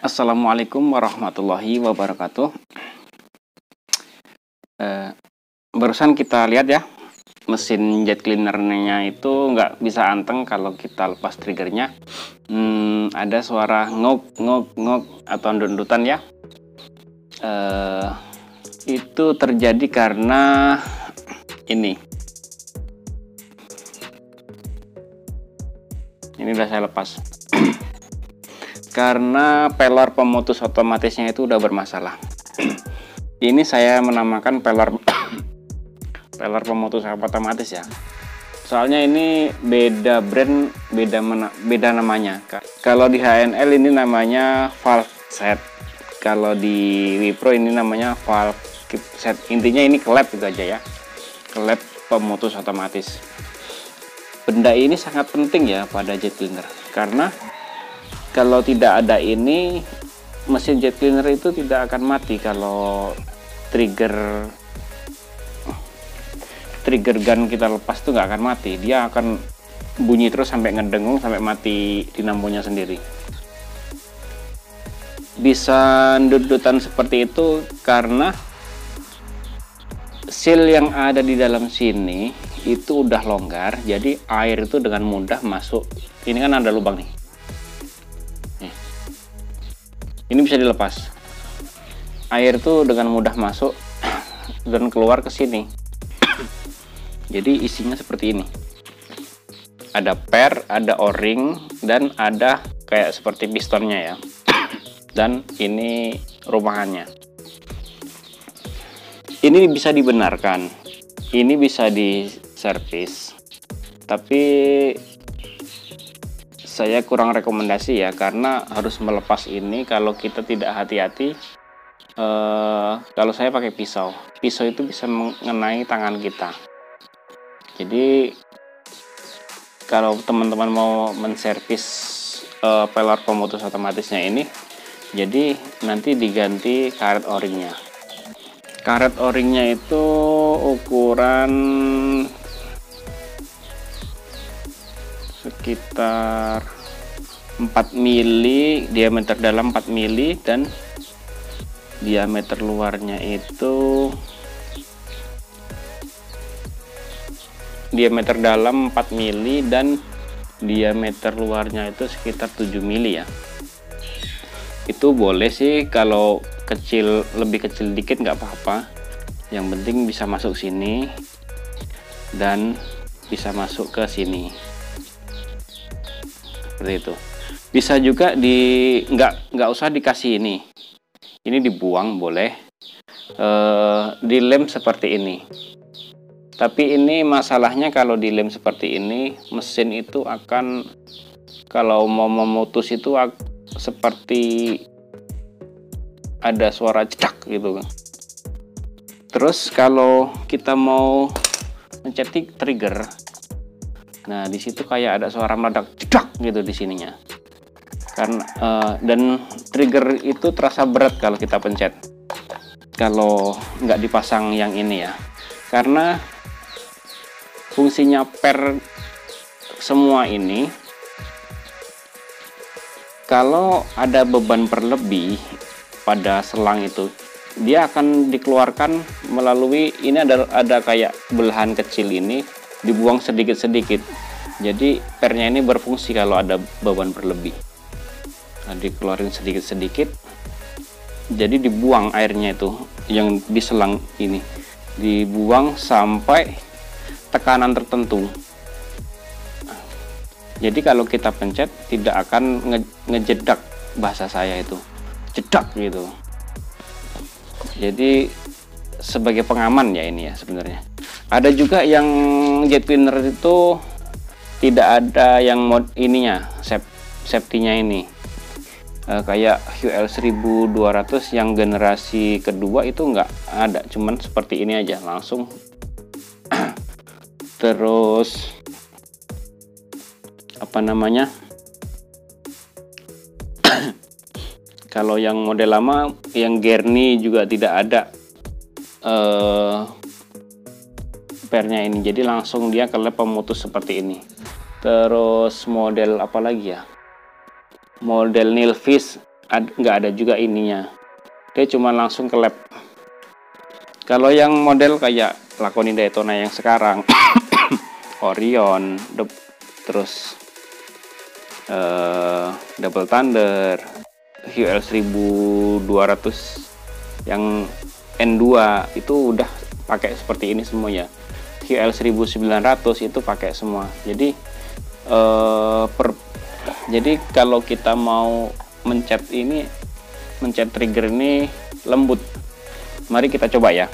Assalamualaikum warahmatullahi wabarakatuh. Barusan kita lihat ya, mesin jet cleanernya itu nggak bisa anteng kalau kita lepas triggernya. Ada suara ngok ngok ngok atau dundutan ya. Itu terjadi karena ini udah saya lepas. Karena pelor pemutus otomatisnya itu udah bermasalah. Ini saya menamakan pelor pemutus otomatis ya. Soalnya ini beda brand, beda namanya. Kalau di HNL ini namanya valve set. Kalau di Wipro ini namanya valve keep set. Intinya ini klep itu aja ya. Klep pemutus otomatis. Benda ini sangat penting ya pada jet cleaner, karena kalau tidak ada ini, mesin jet cleaner itu tidak akan mati. Kalau trigger gun kita lepas tuh nggak akan mati, dia akan bunyi terus sampai ngedengung, sampai mati dinamonya sendiri. Bisa dudutan seperti itu karena seal yang ada di dalam sini itu udah longgar, jadi air itu dengan mudah masuk. Ini kan ada lubang nih. Ini bisa dilepas. Air itu dengan mudah masuk dan keluar ke sini. Jadi isinya seperti ini. Ada per, ada o-ring, dan ada kayak seperti pistonnya ya. Dan ini rumahannya. Ini bisa dibenarkan. Ini bisa diservis. Tapi saya kurang rekomendasi ya, karena harus melepas ini kalau kita tidak hati-hati. Kalau saya pakai pisau itu bisa mengenai tangan kita. Jadi kalau teman-teman mau menservis pelor pemutus otomatisnya ini, jadi nanti diganti karet o-ringnya. Karet o-ringnya itu ukuran sekitar 4 mili, diameter dalam 4 mili, dan diameter luarnya itu diameter dalam 4 mili dan diameter luarnya itu sekitar 7 mili ya. Itu boleh sih, kalau kecil, lebih kecil dikit nggak apa-apa, yang penting bisa masuk sini dan bisa masuk ke sini seperti itu. Bisa juga nggak usah dikasih ini dibuang boleh, dilem seperti ini. Tapi ini masalahnya, kalau dilem seperti ini, mesin itu akan, kalau mau memutus itu seperti ada suara cedak gitu. Terus kalau kita mau mencet trigger, nah di situ kayak ada suara meledak cedak gitu di sininya. Karena dan trigger itu terasa berat kalau kita pencet, kalau nggak dipasang yang ini ya, karena fungsinya per semua ini, kalau ada beban berlebih pada selang itu, dia akan dikeluarkan melalui ini, ada kayak belahan kecil ini, dibuang sedikit-sedikit. Jadi pernya ini berfungsi kalau ada beban berlebih. Nah, dikeluarin sedikit-sedikit, jadi dibuang airnya itu yang di selang ini, dibuang sampai tekanan tertentu. Jadi kalau kita pencet tidak akan ngejedak, bahasa saya itu jedak gitu. Jadi sebagai pengaman ya ini ya sebenarnya. Ada juga yang jet cleaner itu tidak ada yang mod ininya, safety-nya ini. Kayak QL 1200 yang generasi kedua itu nggak ada, cuman seperti ini aja langsung. Terus apa namanya, kalau yang model lama, yang Gerni juga tidak ada pernya ini, jadi langsung dia kelep pemutus seperti ini. Terus model apa lagi ya, model Nilfish nggak ada juga ininya, dia cuma langsung ke lab. Kalau yang model kayak Lakoni Daytona yang sekarang Orion, terus Double Thunder, HUL 1200 yang N2 itu udah pakai seperti ini semuanya. HUL 1900 itu pakai semua. Jadi jadi kalau kita mau mencet trigger ini lembut. Mari kita coba ya.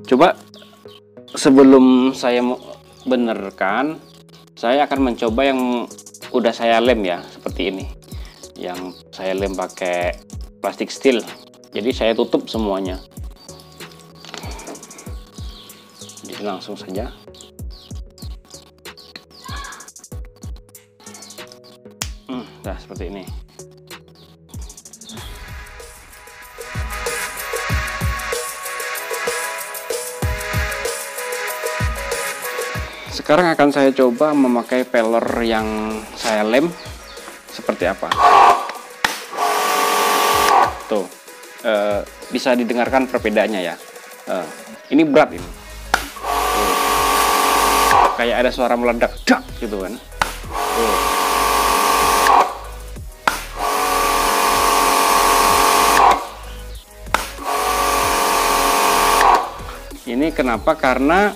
Coba sebelum saya benerkan, saya akan mencoba yang udah saya lem ya, seperti ini. Yang saya lem pakai plastik steel. Jadi saya tutup semuanya. Jadi langsung saja. Nah, seperti ini. Sekarang akan saya coba memakai peeler yang saya lem seperti apa. Tuh, bisa didengarkan perbedaannya ya. Ini berat ini. Kayak ada suara meledak, dak gitu kan. Ini kenapa? Karena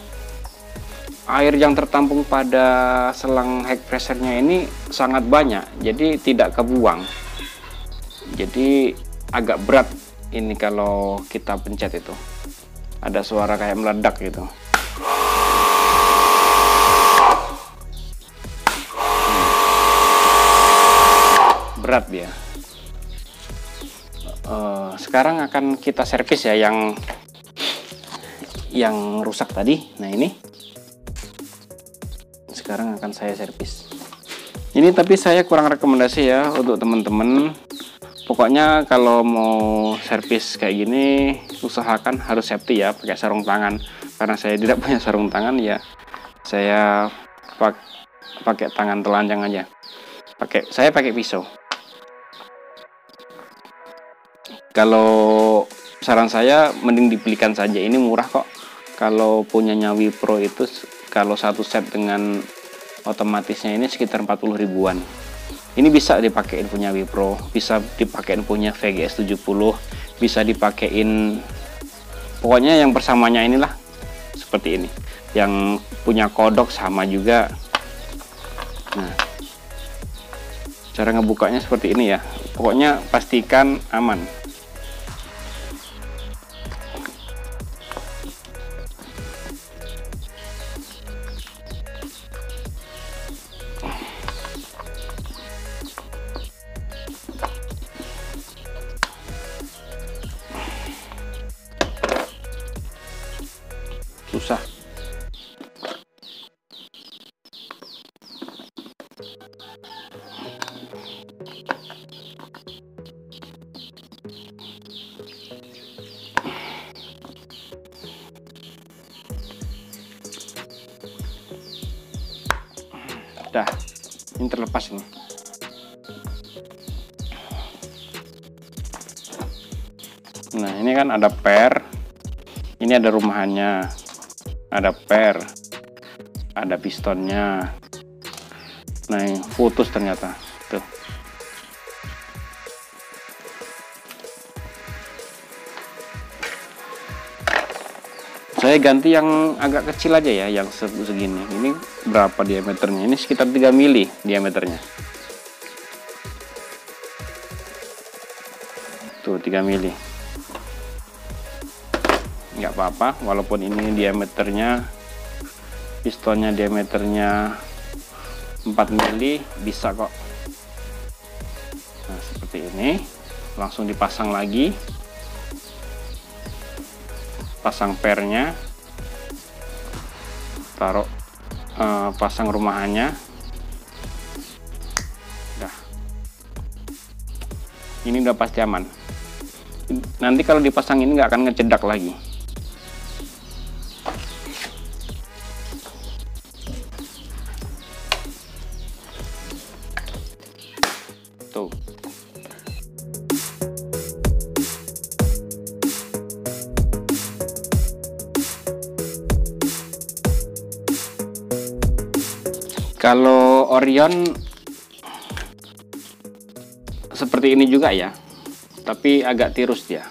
air yang tertampung pada selang high pressure-nya ini sangat banyak, jadi tidak kebuang. Jadi agak berat ini kalau kita pencet itu. Ada suara kayak meledak gitu. Berat dia. Sekarang akan kita servis ya yang rusak tadi. Nah, ini sekarang akan saya servis. Ini tapi saya kurang rekomendasi ya untuk teman-teman. Pokoknya kalau mau servis kayak gini usahakan harus safety ya, pakai sarung tangan. Karena saya tidak punya sarung tangan ya, saya pakai tangan telanjang aja. Saya pakai pisau. Kalau saran saya mending dibelikan saja, ini murah kok. Kalau punyanya Wipro itu kalau satu set dengan otomatisnya ini sekitar 40 ribuan. Ini bisa dipakein punya Wipro, bisa dipakein punya VGS 70, bisa dipakein pokoknya yang bersamanya inilah seperti ini. Yang punya kodok sama juga. Nah, cara ngebukanya seperti ini ya. Pokoknya pastikan aman. Susah. Dah, ini terlepas ini. Nah, ini kan ada per, ini ada rumahannya, ada per, ada pistonnya. Nah, ini putus ternyata tuh. Saya ganti yang agak kecil aja ya, yang segini. Ini berapa diameternya? Ini sekitar 3 mili diameternya. Tuh 3 mili. Nggak apa-apa, walaupun ini diameternya, pistonnya diameternya 4 mili, bisa kok. Nah, seperti ini. langsung dipasang lagi, pasang pernya, taruh pasang rumahannya. Udah, ini udah pasti aman. Nanti kalau dipasang ini nggak akan ngecedak lagi. Tuh. Kalau Orion seperti ini juga ya, tapi agak tirus dia.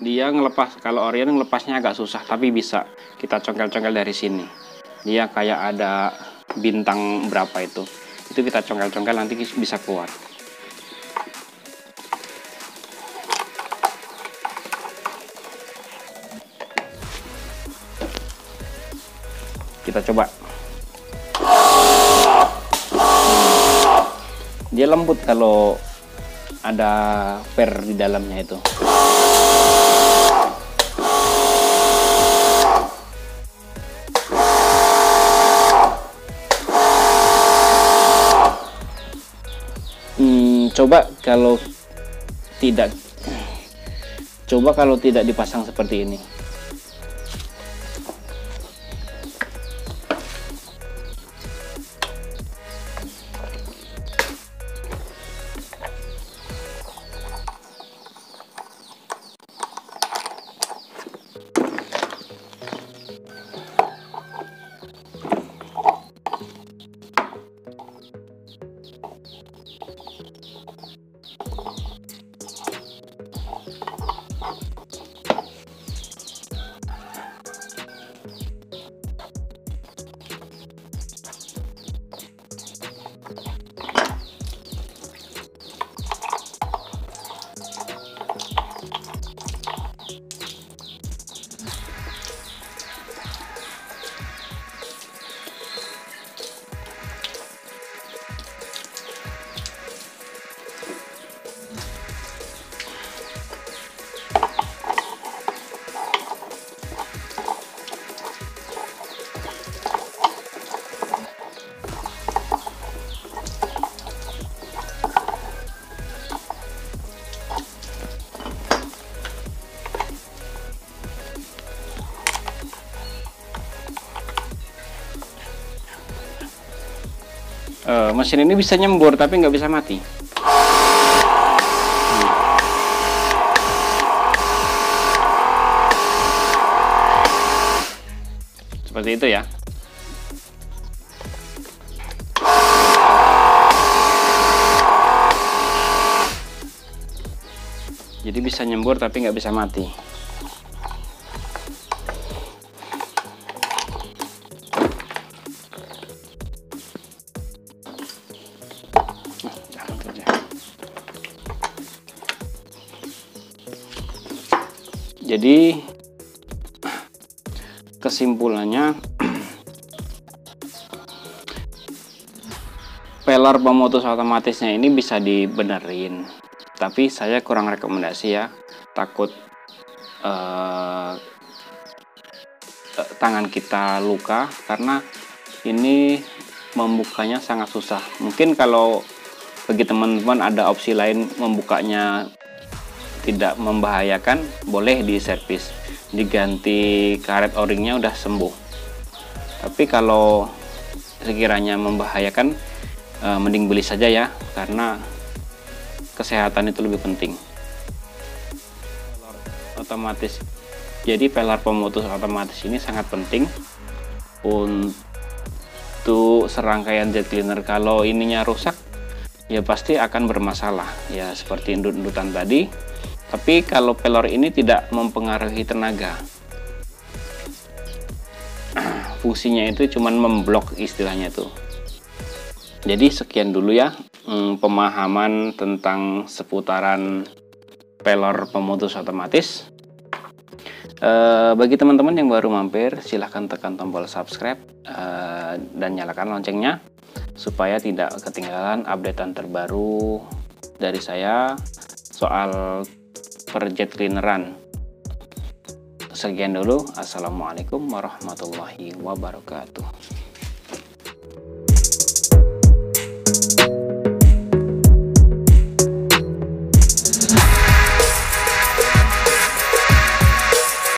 Dia ngelepas, kalau Orion ngelepasnya agak susah, tapi bisa kita congkel-congkel dari sini. Dia kayak ada bintang berapa itu kita congkel-congkel nanti bisa keluar. Kita coba. Dia lembut kalau ada per di dalamnya itu. Coba kalau tidak dipasang seperti ini. Mesin ini bisa nyembur tapi nggak bisa mati. Seperti itu ya. Jadi bisa nyembur tapi nggak bisa mati. Jadi kesimpulannya, pelar pemutus otomatisnya ini bisa dibenerin, tapi saya kurang rekomendasi ya, takut tangan kita luka karena ini membukanya sangat susah. Mungkin kalau bagi teman-teman ada opsi lain membukanya tidak membahayakan, boleh diservis, diganti karet o-ringnya udah sembuh. Tapi kalau sekiranya membahayakan, mending beli saja ya, karena kesehatan itu lebih penting. Otomatis, jadi pelar pemutus otomatis ini sangat penting untuk serangkaian jet cleaner. Kalau ininya rusak ya pasti akan bermasalah ya, seperti indut-indutan tadi. Tapi kalau pelor ini tidak mempengaruhi tenaga, fungsinya itu cuman memblok istilahnya itu. Jadi sekian dulu ya pemahaman tentang seputaran pelor pemutus otomatis. Bagi teman-teman yang baru mampir, silahkan tekan tombol subscribe dan nyalakan loncengnya supaya tidak ketinggalan updatean terbaru dari saya soal per jet cleaneran. Sekian dulu, assalamualaikum warahmatullahi wabarakatuh.